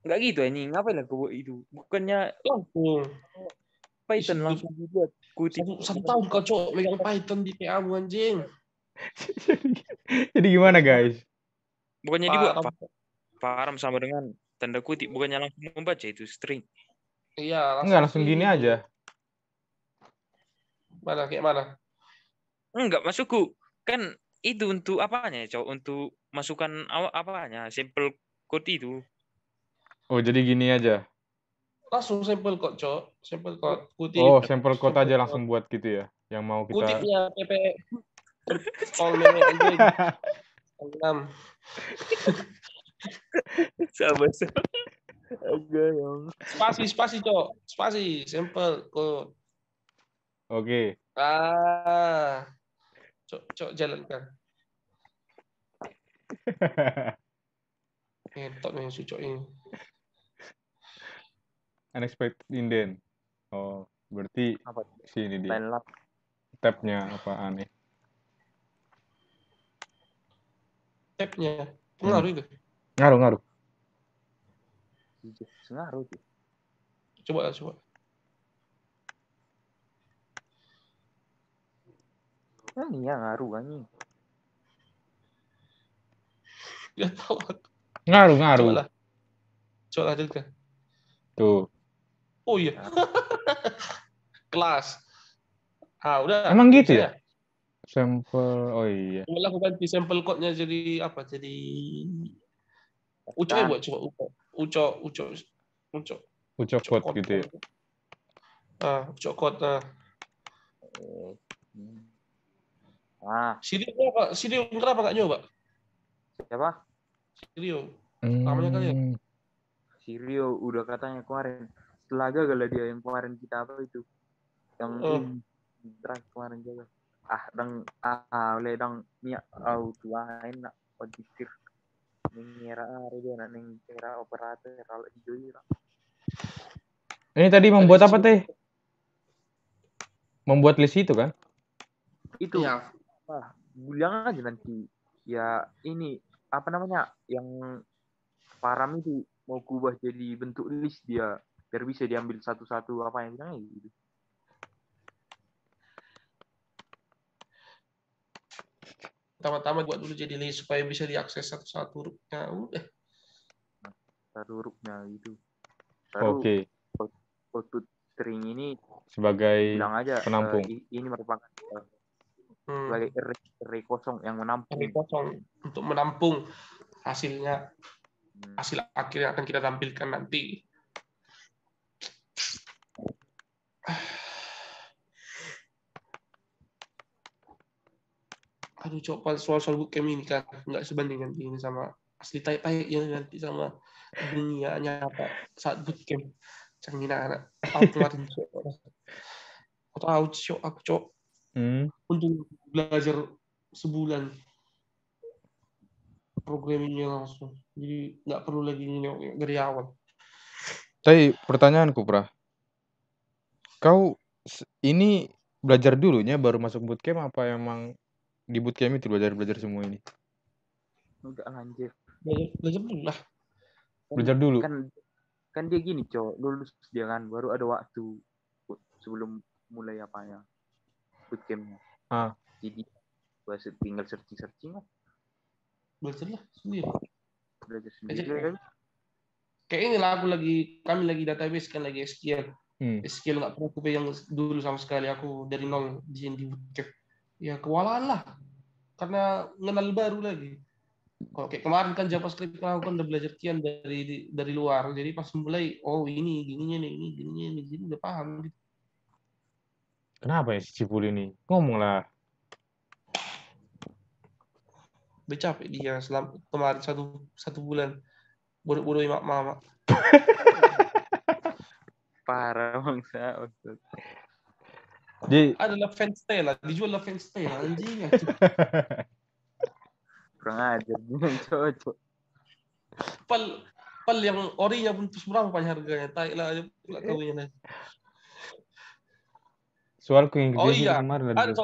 Enggak gitu ini. Ngapain lah kau itu? Bukannya Langsung. Python langsung dibuat kutip. Satu tahun kau cok megang Python di PA anjing. Jadi gimana guys? Bukannya dibuat param sama dengan tanda kutip, bukannya langsung membaca itu string. Iya, Enggak, langsung gini aja. Mana kayak mana? Enggak, maksudku kan itu untuk apanya, Cok? Untuk masukkan apanya, sampel code itu. Oh, jadi gini aja. Langsung sampel code, Cok. Sampel code. Kutip. Oh, sampel code aja langsung buat gitu ya. Yang mau kita Kutipnya PP all meme anjing. 6. Sabar. Agak yang Spasi, Cok. Spasi, sampel code. Oke. Cok jalankan. Ngetok nih si Cok ini. Unexpected indent. Oh, berarti apa? sini dia. Line lab. Tab-nya apa aneh? Tab-nya pengaruh itu. Ngaruh. Sengaruh tuh. Coba. Ini ya ngaruh anjing. Gak tahu. Ngaruh. Coba lah juga. Tuh. Oh iya. Kelas. Udah. Emang gitu ya? Sampel. Oh iya. Aku ganti sampel code-nya jadi apa? Jadi Ucok ya buat coba Ucok Ucok code gitu ya. Cokot. Sirio kenapa nggak nyoba? Siapa? Sirio. Namanya kali ya? Sirio udah katanya kemarin. Setelah gagal lah dia yang kemarin kita apa itu? Yang terakhir kemarin gagal. Oleh niat tuain nak pikir mengira dia nak mengira operator kalau hijau. Ini tadi membuat apa teh? Membuat list itu kan? Itu. Ya. Bilang aja nanti. Ya ini apa namanya yang param itu mau kubah jadi bentuk list dia biar bisa diambil satu-satu apa yang bilangnya gitu. Pertama-tama buat dulu jadi list supaya bisa diakses satu-satu hurufnya. Udah. Satu hurufnya gitu. Oke. Output string ini sebagai bilang aja penampung. Ini merupakan sebagai array kosong yang menampung. Array kosong untuk menampung hasilnya. Hasil akhir yang akan kita tampilkan nanti. Aduh, coba soal-soal bootcamp ini kan nggak sebanding nanti ini sama asli tai-tai yang nanti sama dunia nyata saat bootcamp. Canggih anak. Aku kemarin aku cok. Untuk belajar sebulan programmingnya langsung. Jadi nggak perlu lagi dari awal. Tapi pertanyaanku, Prah. Kau ini belajar dulunya baru masuk bootcamp apa emang di bootcamp itu belajar semua ini? Enggak lanjut. Belajar dulu lah. Belajar dulu. Kan dia gini, Cok. Lulus dia kan baru ada waktu sebelum mulai apanya bootcampnya. Jadi tinggal searching lah. Belajar sendiri. Belajar sendiri kan. Kayak ini lah kami lagi database kan lagi SQL. SQL nggak pernah yang dulu sama sekali aku dari nol di bootcamp. Ya kewalahan lah. Karena ngenal baru lagi. Kalau kayak kemarin kan JavaScript aku kan udah belajar kian dari luar. Jadi pas mulai ini gininya nih, ini gininya nih, jadi udah paham gitu. Kenapa ya si Cipul ini? Ngomonglah. Udah capek dia kemarin satu bulan bodoh-bodoh mama. Parah bangsa. Adalah fans lah, dijual lah fans anjing. Kurang ajar dengan cocok. Pal yang orinya pun terus berapa banyak harganya? Tai lah aja pula kawinnya. Soalku yang kerja kemarin ada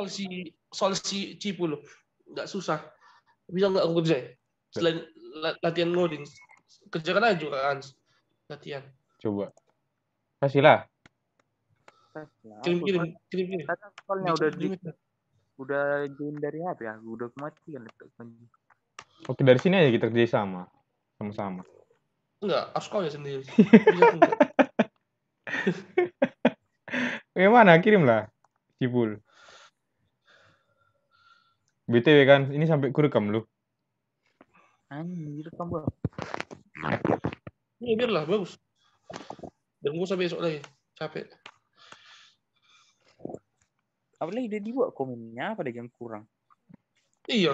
soal si Cipul nggak susah. Bisa nggak aku kerja? Selain latihan ngoding, kerjakan aja juga kan latihan. Coba. Kasihlah. Kirim. Soalnya udah join dari HP ya, udah kematian laptop. Oke, dari sini aja kita kerja sama-sama. Enggak, harus kau ya sendiri. Bagaimana? Kirimlah, Cipul. BTW kan, ini sampai kurekam lu. Anjir, kamu. Ini biarlah, bagus. Dan gue sampai besok lagi, capek. Apalagi udah dibuat komennya, apa lagi yang kurang? Iya.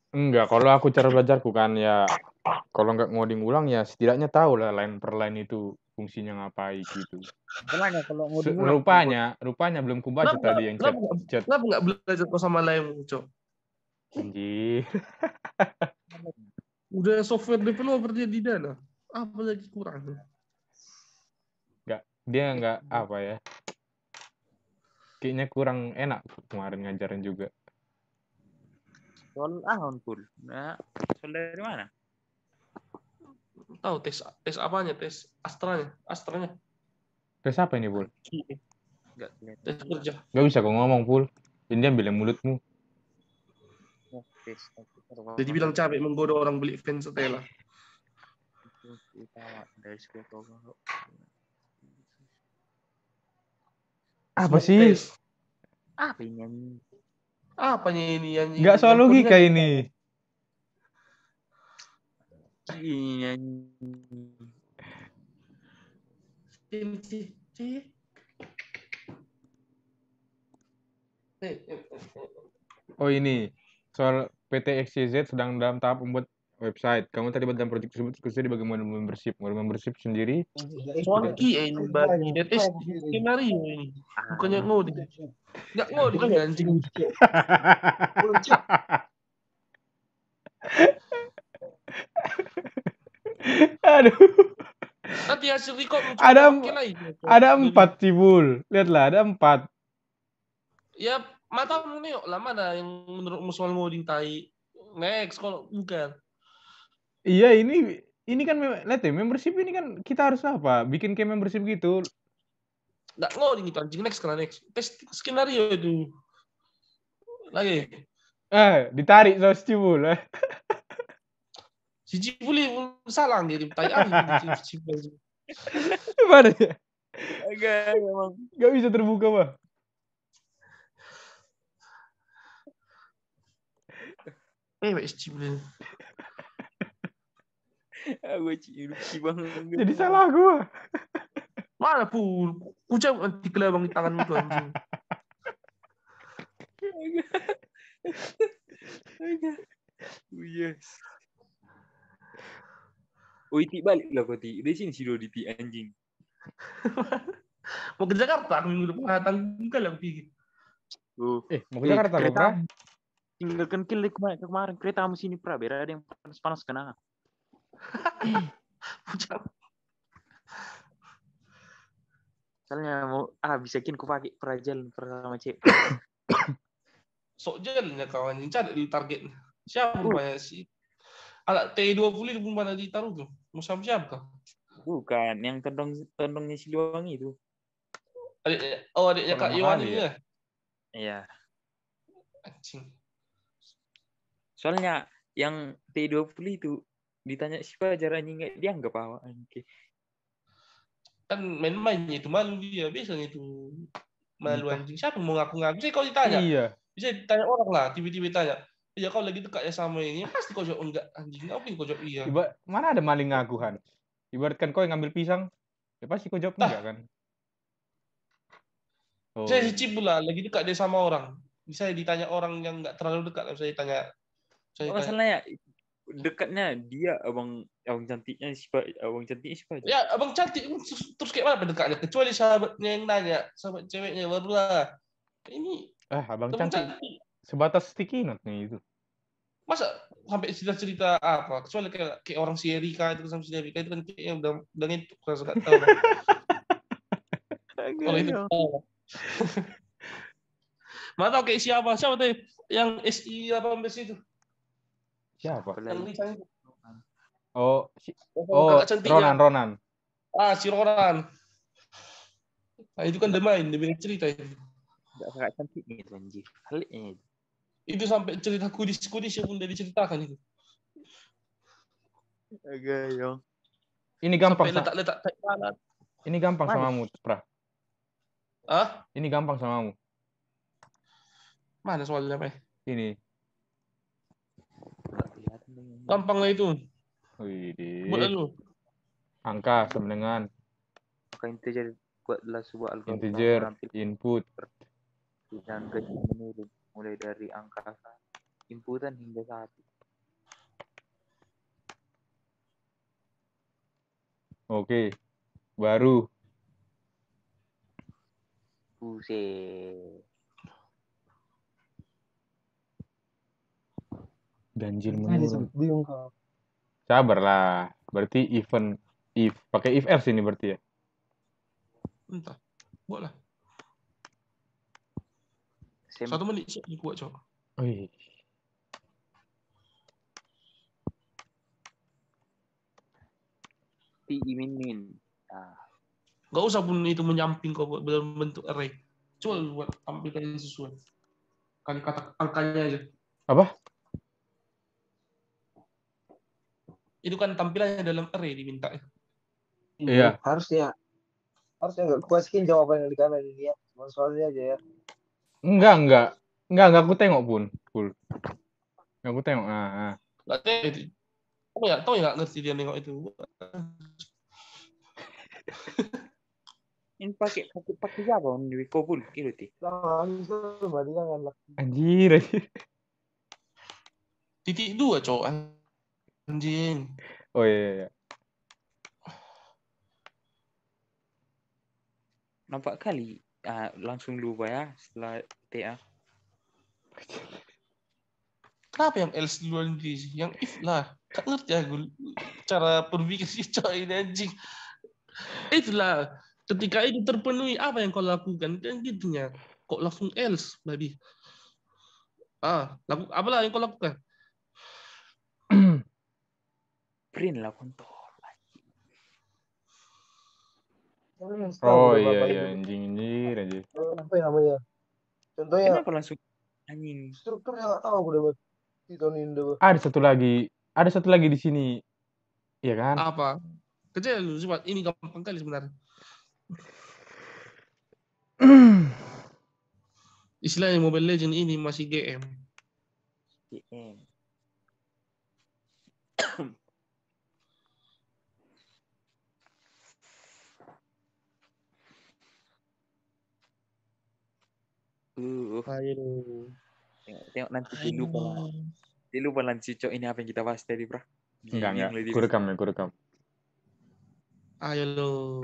Enggak, kalau aku cara belajarku kan ya, kalau nggak ngoding ulang ya setidaknya tahu lah line per line itu fungsinya ngapain gitu. Makanya kalau ngoding ulang. Rupanya belum kubaca tadi yang chat. Kenapa nggak belajar kau sama lain, Cok? Anjir. Udah software developer dia di dana. Apa lagi kurang? Dia nggak apa ya. Kayaknya kurang enak kemarin ngajarin juga. Soal pun. Nah, soal dari mana? Tahu tes apanya? Tes astranya. Tes apa ini, Pul? Enggak, tes kerja. Gak bisa kok ngomong, Pul. Ini dia bilang mulutmu. Jadi bilang capek menggoda orang beli fans Stella. Apa sih? Apa ini? Apanya ini yang nggak soal logika ini. Ini. Oh ini, soal PT XYZ sedang dalam tahap membuat website. Kamu terlibat dalam proyek tersebut, khususnya di bagian model membership. Model membership sendiri. Swanky ini bagi detes skenario ini. Bukannya ngoding. Nggak ngoding ini anjing. Aduh. Nanti hasil record lu Ada coba pakai lagi. Ada 4 Cibul. Lihatlah, ada 4. Ya, matamu nih lah mana yang menurutmu soal ngoding tai. Next kalau bukan. Iya, ini kan lihat ya, membership ini kan kita harus apa? Bikin kayak membership gitu. Nggak ngoding itu anjing. Next karena next. Tes skenario itu. Lagi. Ditarik sama si Cibul. Si Cibuli salah ngirim tai Cibuli. Gimana ya? Agak emang. Gak bisa terbuka, Pak. Si Cibuli. Aku ciruki banget. Jadi salah gua. Mana pun. Ucap anti kelabang di tanganmu tuh anjing. Yes. Oh, Iti balik lah kau Ti. Di sini si Dodi anjing. Mau ke Jakarta aku minggu depan tanggal lah pikir. Oh. Mau ke Jakarta kok, Pra? Tinggalkan kill kemarin kereta kamu sini Pra. Biar ada yang panas kena. Soalnya mau bisakin ku pakai perajal pertama cek. Sok jalannya kawan yang cari di target. Siapa rupanya sih? Alat T20 pun mana ditaruh tuh? Mau siapa? Bukan, yang tendongnya Siliwangi itu. Adiknya Kak Iwan itu ya? Iya. Anjing. Soalnya yang T20 itu ditanya si Fajar anjing nggak dianggap apa anjing. Kan main-mainnya itu malu dia biasanya itu malu anjing. Siapa mau ngaku-ngaku sih kalau ditanya? Iya. Bisa ditanya orang lah, tiba-tiba tanya. Ya kau lagi dekat ya sama ini, pasti kau jawab enggak anjing. Apa yang kau jawab iya? Mana ada maling ngaku Han? Ibaratkan kau yang ngambil pisang, ya pasti kau jawab enggak kan? Saya si Cibul lah, lagi dekat dia sama orang. Bisa ditanya orang yang nggak terlalu dekat, saya tanya. Masalahnya dekatnya dia abang cantiknya siapa? Ya abang cantik terus kayak mana pendekatnya? Kecuali sahabatnya yang nanya, sahabat ceweknya barulah. Ini abang cantik. Sebatas sticky note nih itu. Masa sampai cerita-cerita apa? Kecuali kayak orang si Erika itu sama si Erika itu kan kayaknya udah ngintuk, saya nggak tahu. Kalau itu mana tahu kayak siapa tuh yang SI 18 itu? Siapa? Yang Lisa itu. Ronan. Si Ronan. Nah itu kan dia bilang cerita itu. Enggak cantik gitu anjir. Haliknya itu. Itu sampai cerita kudis pun udah diceritakan itu. Agak yo. Ini gampang. Sampai letak tangan. Ini gampang samamu, Pra. Ini gampang samamu. Mana soalnya apa? Ini. Gampang lah itu. Buat lu. Angka sama dengan integer buatlah sebuah algoritma integer input dan gaji menurun mulai dari angka inputan hingga 1. Oke. Baru. Buset. Ganjil menurun. Bingung kau. Sabarlah. Berarti if pakai if else ini berarti ya. Entah. Buatlah. 1 menit sih buat coba. min. Gak usah pun itu menyamping kau buat bentuk array. Coba buat tampilkan yang sesuai. Kali kata angkanya aja. Apa? Itu kan tampilannya dalam array diminta. Iya. Harusnya nggak kuasikin jawaban yang di kanan ini ya. Cuma soalnya aja ya. Enggak aku tengok pun. Full. Aku tengok. Nggak tahu ya nggak ngerti dia nengok itu. Ini pakai siapa? Wiko pun gitu ti. Jangan berarti jangan lah. Anjir. Titik 2 cowok anjing. Oh iya. Nampak kali langsung lupa ya setelah TA. Kenapa yang else duluan sih? Yang if lah. Gak ngerti aku cara berpikir si cowok ini anjing. Itulah. Ketika itu terpenuhi, apa yang kau lakukan? Kan gitunya. Kok langsung else, baby? Apalah yang kau lakukan? Print lah kontol. Oh iya anjir. Apa yang namanya? Contohnya Kenapa langsung anjing? strukturnya nggak tahu aku dapat di tahun ini. Ada satu lagi di sini. Iya kan? Apa? Kecil dulu, cepat. Ini gampang kali sebenarnya. Istilahnya Mobile Legends ini masih GM. GM. Ayo. Tengok nanti dia lupa nanti cok ini apa yang kita bahas tadi, bro. Enggak. Ku rekam. Ayo lo.